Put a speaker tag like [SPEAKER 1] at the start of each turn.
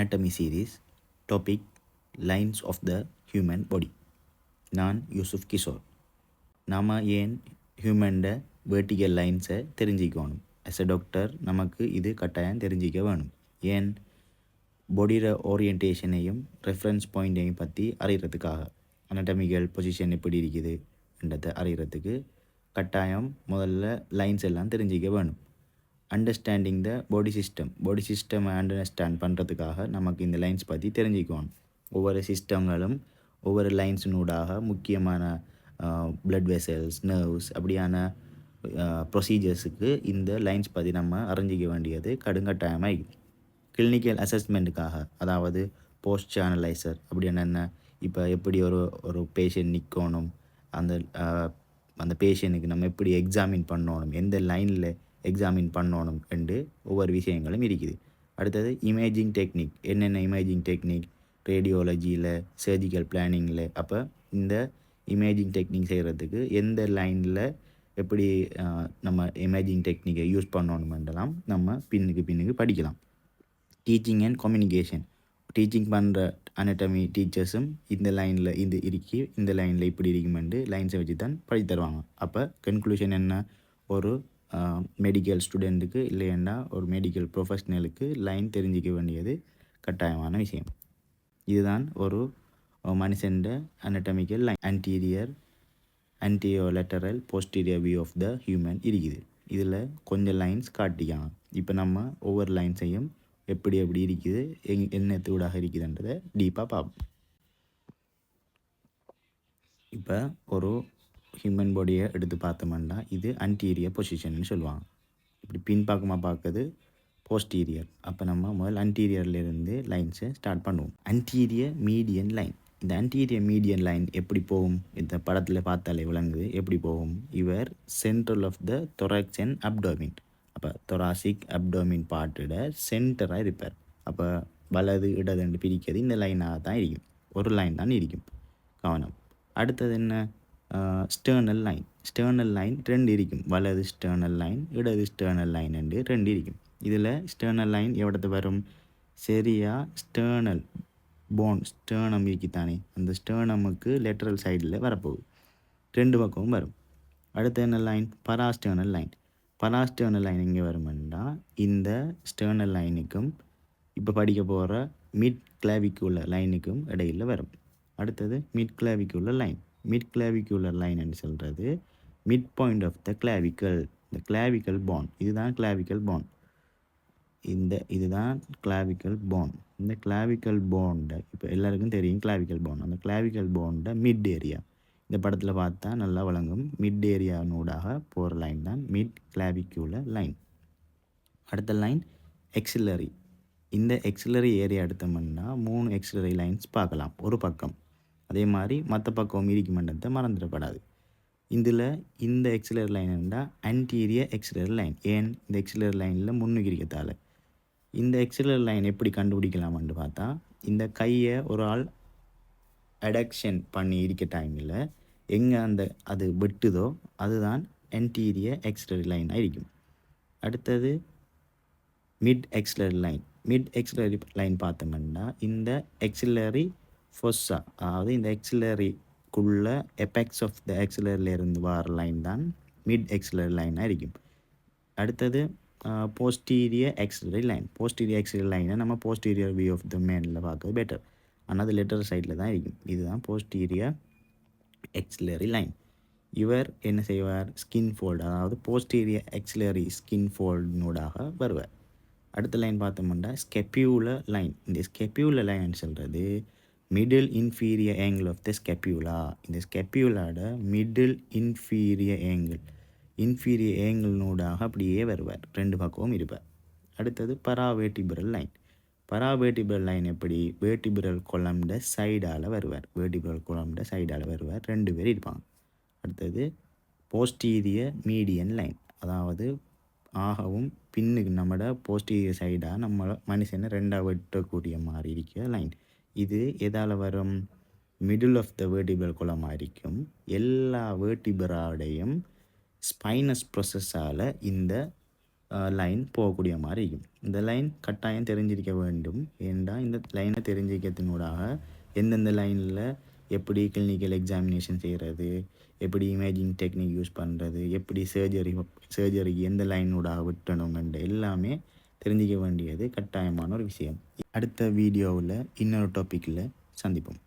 [SPEAKER 1] anatomy series, topic lines of the human body. நான் யூசுப் கிஷோர். நாம் ஏன் ஹியூமன்ட வேர்ட்டிக்கல் லைன்ஸை தெரிஞ்சிக்கணும்? ஆஸ் எ டாக்டர் நமக்கு இது கட்டாயம் தெரிஞ்சிக்க வேணும். ஏன்? பாடியோட ஓரியன்டேஷனையும் ரெஃபரன்ஸ் பாயிண்ட்டையும் பற்றி அறிகிறதுக்காக. அனட்டமிக்கல் பொசிஷன் எப்படி இருக்குது என்றதை அறிகிறதுக்கு கட்டாயம் முதல்ல லைன்ஸ் எல்லாம் தெரிஞ்சிக்க வேணும். அண்டர்ஸ்டாண்டிங் த பாடி சிஸ்டமை அண்டர்ஸ்டாண்ட் பண்ணுறதுக்காக நமக்கு இந்த லைன்ஸ் பற்றி தெரிஞ்சுக்கணும். ஒவ்வொரு சிஸ்டங்களும் ஒவ்வொரு லைன்ஸினூடாக முக்கியமான பிளட் வெசல்ஸ், நர்வ்ஸ் அப்படியான ப்ரொசீஜர்ஸுக்கு இந்த லைன்ஸ் பற்றி நம்ம அறிஞ்சிக்க வேண்டியது கடுங்கட்டாயமாக. கிளினிக்கல் அசஸ்மெண்ட்டுக்காக, அதாவது போஸ்ட் அனலைசர் அப்படின்னா என்ன, இப்போ எப்படி ஒரு பேஷண்ட் நிற்கணும், அந்த பேஷண்ட்டுக்கு நம்ம எப்படி எக்ஸாமின் பண்ணணும், எந்த லைனில் எக்ஸாமின் பண்ணணும் என்று ஒவ்வொரு விஷயங்களும் இருக்குது. அடுத்தது இமேஜிங் டெக்னிக். என்னென்ன இமேஜிங் டெக்னிக் ரேடியோலஜியில், சர்ஜிக்கல் பிளானிங்கில். அப்போ இந்த இமேஜிங் டெக்னிக் செய்கிறதுக்கு எந்த லைனில் எப்படி நம்ம இமேஜிங் டெக்னிக்கை யூஸ் பண்ணணுமென்றலாம் நம்ம பின்னுக்கு படிக்கலாம். Teaching and communication. டீச்சிங் பண்ணுற அனட்டமி டீச்சர்ஸும் இந்த லைனில் இந்த லைனில் இப்படி இருக்குமெண்டு லைன்ஸை வச்சு தான் படித்து தருவாங்க. அப்போ கன்க்ளூஷன் என்ன, ஒரு மெடிக்கல் ஸ்டூடெண்ட்டுக்கு இல்லைன்னா ஒரு மெடிக்கல் ப்ரொஃபஷ்னலுக்கு லைன் தெரிஞ்சிக்க வேண்டியது கட்டாயமான விஷயம். இதுதான் ஒரு மனுஷன்ட anatomical line. Anterolateral posterior view of the human இருக்குது. இதில் கொஞ்சம் லைன்ஸ் காட்டிக்காங்க. இப்போ நம்ம ஒவ்வொரு லைன்ஸையும் எப்படி இருக்குது, என்னத்தூடாக இருக்குதுன்றதை டீப்பாக பார்ப்போம். இப்போ ஒரு ஹியூமன் பாடியை எடுத்து பார்த்தோம்னா இது அன்டீரியர் பொசிஷன்னு சொல்லுவாங்க. இப்படி பின்பக்கமாக பார்க்குறது போஸ்டீரியர். அப்போ நம்ம முதல் அன்டீரியர்லேருந்து லைன்ஸை ஸ்டார்ட் பண்ணுவோம். Anterior median line. இந்த அன்டீரியர் மீடியன் லைன் எப்படி போகும்? இந்த படத்தில் பார்த்தாலே விளங்குது எப்படி போகும். இவர் central of the thorax and abdomen. அப்போ தொராசிக் அப்டோமின் பார்ட்டோட சென்டராக இருப்பார். அப்போ வலது இடதுன்னு பிரிக்கிறது இந்த லைனாக தான் இருக்கும். ஒரு லைன் தான் இருக்கும், கவனம். அடுத்தது என்ன, ஸ்டர்னல் லைன். ஸ்டர்னல் லைன் ரெண்டு இருக்கும், வலது ஸ்டர்னல் லைன், இடது ஸ்டர்னல் லைன் என்று ரெண்டு இருக்கும். இதில் ஸ்டர்னல் லைன் எவ்வளோத்து வரும், சரியா ஸ்டர்னல் போன் ஸ்டர்னம் இருக்குத்தானே, அந்த ஸ்டர்னமுக்கு லெட்டரல் சைடில் வரப்போகுது, ரெண்டு பக்கமும் வரும். அடுத்த என்ன லைன், பராஸ்டர்னல் லைன். பராஸ்டர்னல் லைன் எங்கே வருமெண்டா இந்த ஸ்டர்னல் லைனுக்கும் இப்போ படிக்க போகிற மிட் கிளாவிக்குலர் லைனுக்கும் இடையில் வரும். அடுத்தது mid clavicular line. Mid clavicular line என்று சொல்கிறது mid point of the clavicle, இந்த கிளாவிக்கல் போன். இதுதான் கிளாவிக்கல் போன். இதுதான் கிளாவிக்கல் போன். இந்த கிளாவிக்கல் போன்ட இப்போ எல்லாருக்கும் தெரியும் கிளாவிக்கல் போன். அந்த கிளாவிக்கல் போன்ட மிட் ஏரியா இந்த படத்தில் பார்த்தா நல்லா வழங்கும். மிட் ஏரியானூடாக போகிற லைன் தான் மிட் கிளாவிக்குலர் லைன். அடுத்த லைன் எக்ஸிலரி. இந்த எக்ஸிலரி ஏரியா எடுத்தோம்னா 3 எக்ஸிலரி லைன்ஸ் பார்க்கலாம் ஒரு பக்கம். அதே மாதிரி மற்ற பக்கம் இருக்குமென்றதை மறந்துடப்படாது. இதில் இந்த எக்ஸிலரி லைன் இருந்தால் ஆன்டீரியர் எக்ஸிலரி லைன். ஏன் இந்த எக்ஸிலரி லைனில் முன்னுக்கு இருக்கிறதால. இந்த எக்ஸிலரி லைன் எப்படி கண்டுபிடிக்கலாம்னு பார்த்தா, இந்த கையை ஒரு ஆள் அடக்ஷன் பண்ணி இருக்க டைமில் எங்கே அது வெட்டுதோ அதுதான் ஆன்டீரியர் எக்ஸிலரி லைனாக இருக்கும். அடுத்தது மிட் எக்ஸிலரி லைன். மிட் எக்ஸிலரி லைன் பார்த்தோம்னா இந்த எக்ஸிலரி ஃபொஸ்ஸா, அதாவது இந்த எக்ஸிலரிக்குள்ள எபெக்ஸ் ஆஃப் த எக்ஸிலரியிலேருந்து வர லைன் தான் மிட் எக்ஸிலரி லைனாக இருக்கும். அடுத்தது போஸ்டீரியர் எக்ஸிலரி லைன். போஸ்டீரியர் எக்ஸிலரி லைனை நம்ம போஸ்டீரியர் வியூ ஆஃப் த மேனில் பார்க்க பெட்டர், ஆனால் அது லெட்டர் சைடில் தான் இருக்கும். இதுதான் போஸ்டீரியர் எக்ஸிலரி லைன். இவர் என்ன செய்வார், ஸ்கின் ஃபோல்டு, அதாவது போஸ்டீரியர் எக்ஸிலரி ஸ்கின் ஃபோல்டினூடாக வருவார். அடுத்த லைன் பார்த்தோம்னா ஸ்கெப்யூலர் லைன். இந்த ஸ்கெப்யூலர் லைன் சொல்கிறது middle inferior angle of the scapula. இந்த ஸ்கெப்யூலாட மிடில் இன்ஃபீரியர் ஏங்கிள்னூடாக அப்படியே வருவார், ரெண்டு பக்கமும் இருப்பார். அடுத்தது பராவேர்டிபிரல் லைன். பராவேர்டிபிரல் லைன் எப்படி, வேர்டிபிரல் கொலம்ட சைடால் வருவார். வேர்டிபிரல் கொலம்ட சைடால் வருவார், ரெண்டு பேர் இருப்பாங்க. அடுத்தது போஸ்டீரியர் மீடியன் லைன், அதாவது ஆகவும் பின்னுக்கு நம்மளோட போஸ்டீரியர் சைடாக நம்ம மனுஷனை ரெண்டாக வெட்டக்கூடிய மாதிரி இருக்கிற லைன். இது எதால் வரும், மிடில் ஆஃப் த வேர்டிபிரல் கொலமாக இருக்கும். எல்லா வேர்டிபிராடையும் ஸ்பைனஸ் ப்ரொசஸால் இந்த லைன் போகக்கூடிய மாதிரி இருக்கும். இந்த லைன் கட்டாயம் தெரிஞ்சிருக்க வேண்டும். ஏன்டா இந்த லைனை தெரிஞ்சிக்கிறதுனூடாக எந்தெந்த லைனில் எப்படி கிளினிக்கல் எக்ஸாமினேஷன் செய்கிறது, எப்படி இமேஜிங் டெக்னிக் யூஸ் பண்ணுறது, எப்படி சர்ஜரிக்கு எந்த லைனூடாக விட்டணுமென்ற எல்லாமே தெரிஞ்சிக்க வேண்டியது கட்டாயமான ஒரு விஷயம். அடுத்த வீடியோவில் இன்னொரு டாப்பிக்கில் சந்திப்போம்.